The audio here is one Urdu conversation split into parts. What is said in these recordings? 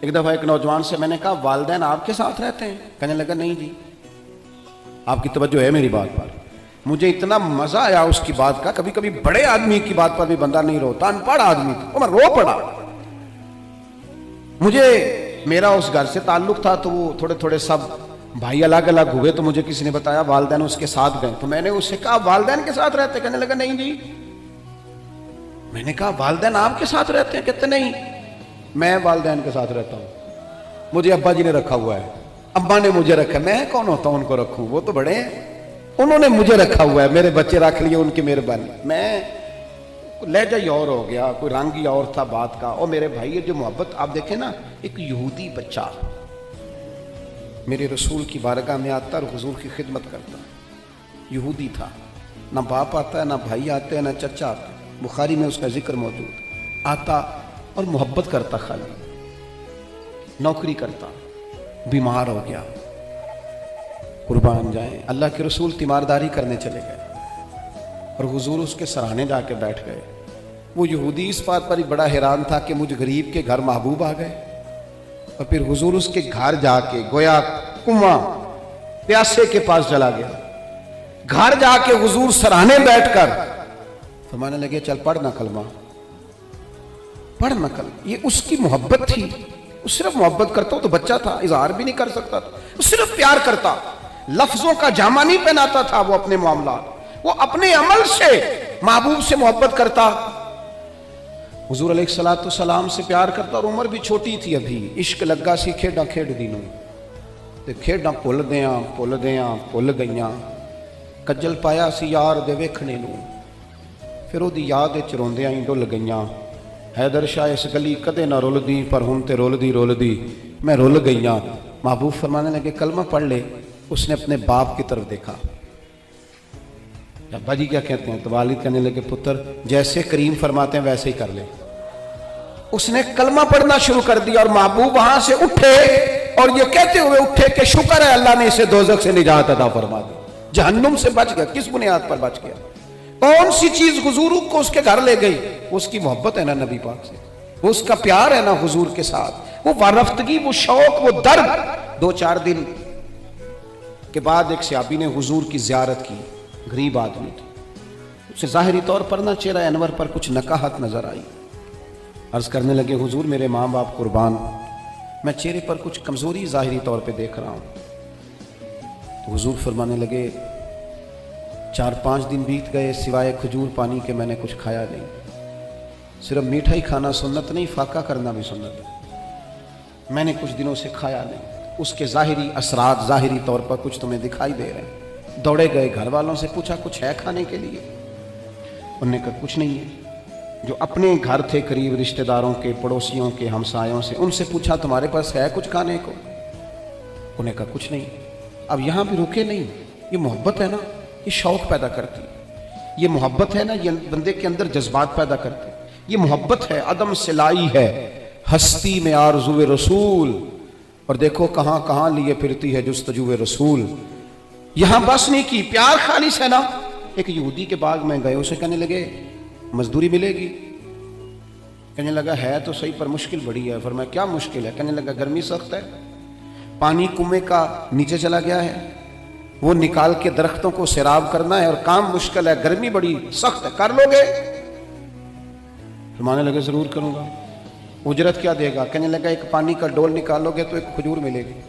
ایک دفعہ ایک نوجوان سے میں نے کہا والدین آپ کے ساتھ رہتے ہیں؟ کہنے لگا نہیں جی. آپ کی توجہ ہے میری بات پر. مجھے اتنا مزہ آیا اس کی بات کا. کبھی کبھی بڑے آدمی کی بات پر بھی بندہ نہیں روتا. ان پڑھ آدمی تھا, میں رو پڑا. مجھے میرا اس گھر سے تعلق تھا تو وہ تھوڑے تھوڑے سب بھائی الگ الگ ہوئے, تو مجھے کسی نے بتایا والدین اس کے ساتھ گئے. تو میں نے اس سے کہا والدین کے ساتھ رہتے؟ کہنے لگا نہیں جی. میں نے کہا والدین آپ کے ساتھ رہتے ہیں؟ کہتے نہیں, میں والدین کے ساتھ رہتا ہوں. مجھے ابا جی نے رکھا ہوا ہے, ابا نے مجھے رکھا. میں کون ہوتا ہوں ان کو رکھوں؟ وہ تو بڑے ہیں, انہوں نے مجھے رکھا ہوا ہے. میرے بچے رکھ لیے, ان کی مہربانی. میں لہجہ ہی اور ہو گیا, کوئی رنگ ہی اور تھا بات کا. اور میرے بھائی جو محبت آپ دیکھیں نا, ایک یہودی بچہ میرے رسول کی بارگاہ میں آتا اور حضور کی خدمت کرتا. یہودی تھا, نہ باپ آتا ہے, نہ بھائی آتے ہیں, نہ چچا آتا. بخاری میں اس کا ذکر موجود. آتا اور محبت کرتا, خالی نوکری کرتا. بیمار ہو گیا, قربان جائیں, اللہ کے رسول تیمارداری کرنے چلے گئے اور حضور اس کے سرانے جا کے بیٹھ گئے. وہ یہودی اس بات پر ہی بڑا حیران تھا کہ مجھ غریب کے گھر محبوب آ گئے. اور پھر حضور اس کے گھر جا کے گویا کنواں پیاسے کے پاس چلا گیا. گھر جا کے حضور سرانے بیٹھ کر فرمانے لگے چل پڑھ نہ کلمہ, پڑھ نہ کلمہ. یہ اس کی محبت تھی. وہ صرف محبت کرتا. ہو تو بچہ تھا, اظہار بھی نہیں کر سکتا تھا, وہ صرف پیار کرتا. لفظوں کا جامہ نہیں پہناتا تھا وہ اپنے معاملات, وہ اپنے عمل سے محبوب سے محبت کرتا. حضور علیہ السلام سے پیار کرتا. اور عمر بھی چھوٹی تھی ابھی. عشق لگا سی کھیڈاں کھیڈ دی نوں, تے کھیڈاں بھل گئیاں. کجل پایا سی یار دے ویکھنے نوں, پھر وہ دی یاد وچ روندیاں ہی ڈل گئیاں. حیدر شاہ اس گلی کدے نہ رول دی, پر ہن تے رول دی میں رول گئیاں. محبوب فرمانے لگے کلمہ پڑھ لے. اس نے اپنے باپ کی طرف دیکھا. ابا جی کیا کہتے ہیں؟ تو والد کہنے لگے پتر جیسے کریم فرماتے ہیں ویسے ہی کر لے. اس نے کلمہ پڑھنا شروع کر دیا اور محبوب وہاں سے اٹھے اور یہ کہتے ہوئے اٹھے کہ شکر ہے اللہ نے اسے دوزخ سے نجات عطا فرما دی. جہنم سے بچ گیا. کس بنیاد پر بچ گیا؟ کون سی چیز حضور کو اس کے گھر لے گئی؟ اس کی محبت ہے نا نبی پاک سے, وہ اس کا پیار ہے نا حضور کے ساتھ, وہ وارفتگی, وہ شوق, وہ درد. 2-4 دن کے بعد ایک صحابی نے حضور کی زیارت کی. غریب آدمی تھا. اسے ظاہری طور پر نہ چہرہ انور پر کچھ نکاحت نظر آئی. عرض کرنے لگے حضور میرے ماں باپ قربان, میں چہرے پر کچھ کمزوری ظاہری طور پہ دیکھ رہا ہوں. تو حضور فرمانے لگے 4-5 دن بیت گئے, سوائے کھجور پانی کے میں نے کچھ کھایا نہیں. صرف میٹھا ہی کھانا سنت نہیں, فاقہ کرنا بھی سنت ہے. میں نے کچھ دنوں سے کھایا نہیں. اس کے ظاہری اثرات ظاہری طور پر کچھ تمہیں دکھائی دے رہے ہیں. دوڑے گئے, گھر والوں سے پوچھا کچھ ہے کھانے کے لیے؟ انہوں نے کہا کچھ نہیں ہے. جو اپنے گھر تھے قریب رشتہ داروں کے, پڑوسیوں کے, ہمسایوں سے, ان سے پوچھا تمہارے پاس ہے کچھ کھانے کو؟ انہوں نے کہا کچھ نہیں. اب یہاں بھی رکے نہیں. یہ محبت ہے نا, یہ شوق پیدا کرتی. یہ محبت ہے نا, یہ بندے کے اندر جذبات پیدا کرتے. یہ محبت ہے, عدم سے لائی ہے ہستی میں آرزو رسول. اور دیکھو کہاں کہاں لیے پھرتی ہے جستجو رسول. یہاں بس نہیں کی, پیار خالص ہے نا. ایک یہودی کے باغ میں گئے, اسے کہنے لگے مزدوری ملے گی؟ کہنے لگا ہے تو صحیح پر مشکل بڑی ہے. فرمایا کیا مشکل ہے؟ کہنے لگا گرمی سخت ہے, پانی کنویں کا نیچے چلا گیا ہے, وہ نکال کے درختوں کو سیراب کرنا ہے اور کام مشکل ہے, گرمی بڑی سخت ہے, کر لو گے؟ فرمانے لگے ضرور کروں گا. اجرت کیا دے گا؟ کہنے لگا ایک پانی کا ڈول نکالو گے تو ایک کھجور ملے گی.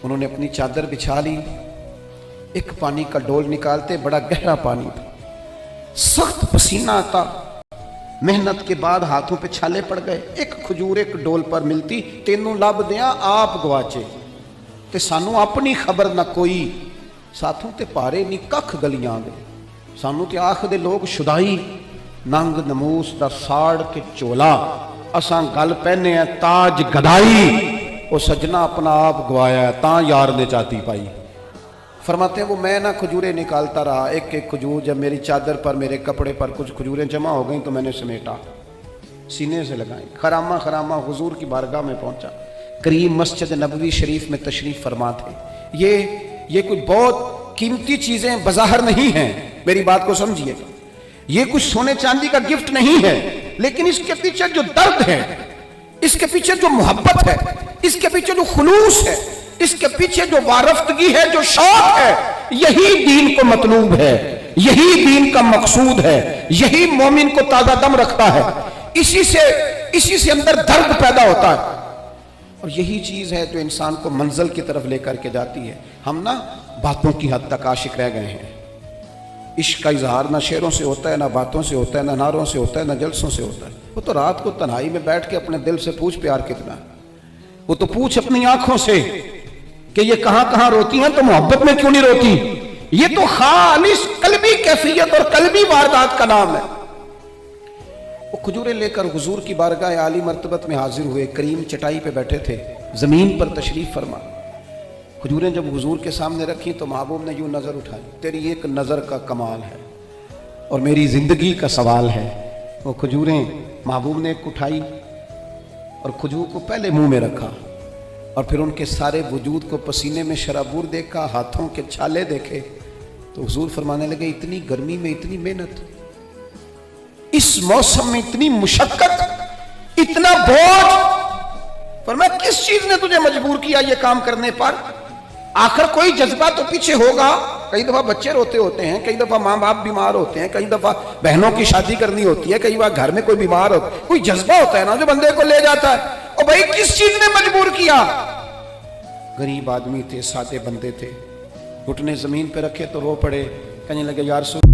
انہوں نے اپنی چادر بچھا لی. ایک پانی کا ڈول نکالتے, بڑا گہرا پانی تھا, سخت پسینہ آتا, محنت کے بعد ہاتھوں پہ چھالے پڑ گئے. ایک کھجور ایک ڈول پر ملتی, تینوں لب دیاں آپ گواچے تے سانو اپنی خبر نہ کوئی, ساتھوں تے پارے نی ککھ گلیاں دے, سانو تے آخ دے لوگ شدائی, ننگ نموس دا ساڑ کے چولا, اساں گل پہنے ہیں تاج گدائی. وہ سجنا اپنا آپ گوایا ہے تاں یار نے چاتی پائی. فرماتے ہیں وہ میں نہ کھجوریں نکالتا رہا, ایک ایک کھجور جب میری چادر پر, میرے کپڑے پر کچھ کھجوریں جمع ہو گئیں تو میں نے سمیٹا, سینے سے لگائیں, خرامہ خرامہ حضور کی بارگاہ میں پہنچا. کریم مسجد نبوی شریف میں تشریف فرما تھے. یہ کوئی بہت قیمتی چیزیں بظاہر نہیں ہیں, میری بات کو سمجھیے. یہ کچھ سونے چاندی کا گفٹ نہیں ہے, لیکن اس کے پیچھے جو درد ہے اس کے پیچھے جو محبت ہے، اس کے پیچھے جو خلوص ہے، اس کے پیچھے جو وارفتگی ہے، جو شوق ہے، یہی دین کو مطلوب ہے، یہی دین کا مقصود ہے، یہی مومن کو تازہ دم رکھتا ہے، اسی سے اندر درد پیدا ہوتا ہے، اور یہی چیز ہے جو انسان کو منزل کی طرف لے کر کے جاتی ہے۔ ہم نا باتوں کی حد تک عاشق رہ گئے ہیں۔ عشق کا اظہار نہ شعروں سے ہوتا ہے، نہ باتوں سے ہوتا ہے، نہ نعروں سے ہوتا ہے، نہ جلسوں سے ہوتا ہے۔ وہ تو رات کو تنہائی میں بیٹھ کے اپنے دل سے پوچھ پیار کتنا ہے، وہ تو پوچھ اپنی آنکھوں سے کہ یہ کہاں کہاں روتی ہیں تو محبت میں کیوں نہیں روتی۔ یہ تو خالص قلبی کیفیت اور قلبی واردات کا نام ہے۔ وہ کھجوریں لے کر حضور کی بارگاہ عالی مرتبت میں حاضر ہوئے، کریم چٹائی پہ بیٹھے تھے، زمین پر تشریف فرما۔ کھجوریں جب حضور کے سامنے رکھی تو محبوب نے یوں نظر اٹھائی، تیری ایک نظر کا کمال ہے اور میری زندگی کا سوال ہے۔ وہ کھجوریں محبوب نے ایک اٹھائی اور کھجور کو پہلے منہ میں رکھا، اور پھر ان کے سارے وجود کو پسینے میں شرابور دیکھا، ہاتھوں کے چھالے دیکھے، تو حضور فرمانے لگے اتنی گرمی میں اتنی محنت، اس موسم میں اتنی مشقت، اتنا بوجھ، فرمایا کس چیز نے تجھے مجبور کیا یہ کام کرنے پر؟ آخر کوئی جذبہ تو پیچھے ہوگا۔ کئی دفعہ بچے روتے ہوتے ہیں، کئی دفعہ ماں باپ بیمار ہوتے ہیں، کئی دفعہ بہنوں کی شادی کرنی ہوتی ہے، کئی بار گھر میں کوئی بیمار ہوتا ہے، کوئی جذبہ ہوتا ہے نا جو بندے کو لے جاتا ہے۔ اور بھائی کس چیز نے مجبور کیا؟ غریب آدمی تھے، سادے بندے تھے، گھٹنے زمین پہ رکھے تو رو پڑے، کہنے لگے یا رسول